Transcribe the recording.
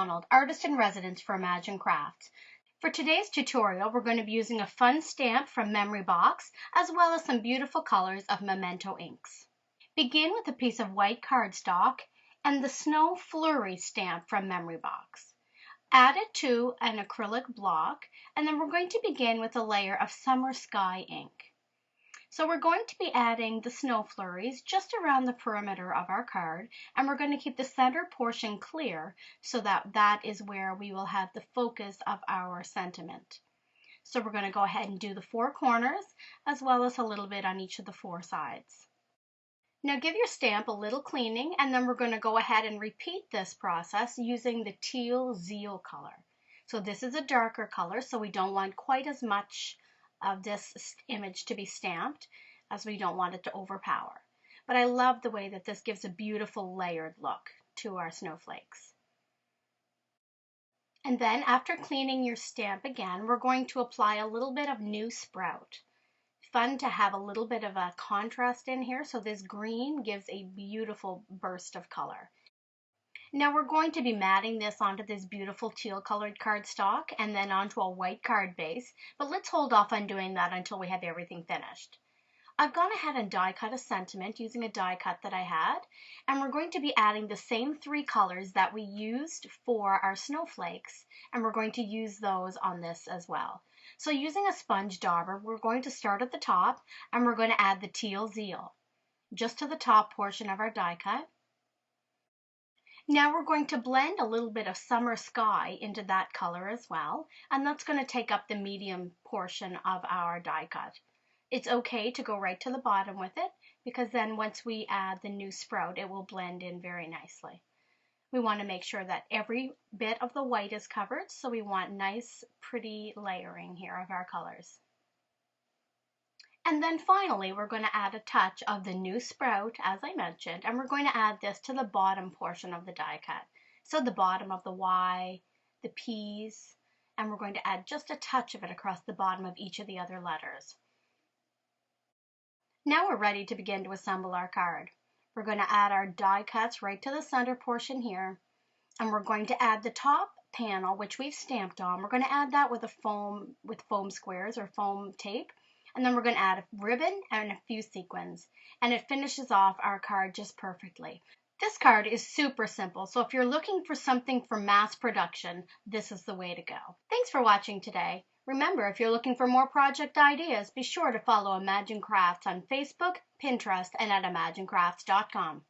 McDonald, Artist in Residence for Imagine Crafts. For today's tutorial, we're going to be using a fun stamp from Memory Box, as well as some beautiful colors of Memento inks. Begin with a piece of white cardstock and the Snow Flurry stamp from Memory Box. Add it to an acrylic block, and then we're going to begin with a layer of Summer Sky ink. So we're going to be adding the snow flurries just around the perimeter of our card, and we're going to keep the center portion clear so that is where we will have the focus of our sentiment. So we're going to go ahead and do the four corners as well as a little bit on each of the four sides. Now give your stamp a little cleaning, and then we're going to go ahead and repeat this process using the teal zeal color. So this is a darker color, so we don't want quite as much of this image to be stamped, as we don't want it to overpower. But I love the way that this gives a beautiful layered look to our snowflakes. And then after cleaning your stamp again, we're going to apply a little bit of new sprout. Fun to have a little bit of a contrast in here, so this green gives a beautiful burst of color. Now we're going to be matting this onto this beautiful teal colored cardstock and then onto a white card base, but let's hold off on doing that until we have everything finished. I've gone ahead and die cut a sentiment using a die cut that I had, and we're going to be adding the same three colors that we used for our snowflakes, and we're going to use those on this as well. So using a sponge dauber, we're going to start at the top, and we're going to add the teal zeal just to the top portion of our die cut. Now we're going to blend a little bit of summer sky into that color as well, and that's going to take up the medium portion of our die cut. It's okay to go right to the bottom with it, because then once we add the new sprout, it will blend in very nicely. We want to make sure that every bit of the white is covered, so we want nice, pretty layering here of our colors. And then finally, we're going to add a touch of the new sprout, as I mentioned, and we're going to add this to the bottom portion of the die cut. So the bottom of the Y, the P's, and we're going to add just a touch of it across the bottom of each of the other letters. Now we're ready to begin to assemble our card. We're going to add our die cuts right to the center portion here, and we're going to add the top panel, which we've stamped on. We're going to add that with foam squares or foam tape. And then we're going to add a ribbon and a few sequins, and it finishes off our card just perfectly. This card is super simple, so if you're looking for something for mass production, this is the way to go. Thanks for watching today. Remember, if you're looking for more project ideas, be sure to follow Imagine Crafts on Facebook, Pinterest, and at imaginecrafts.com.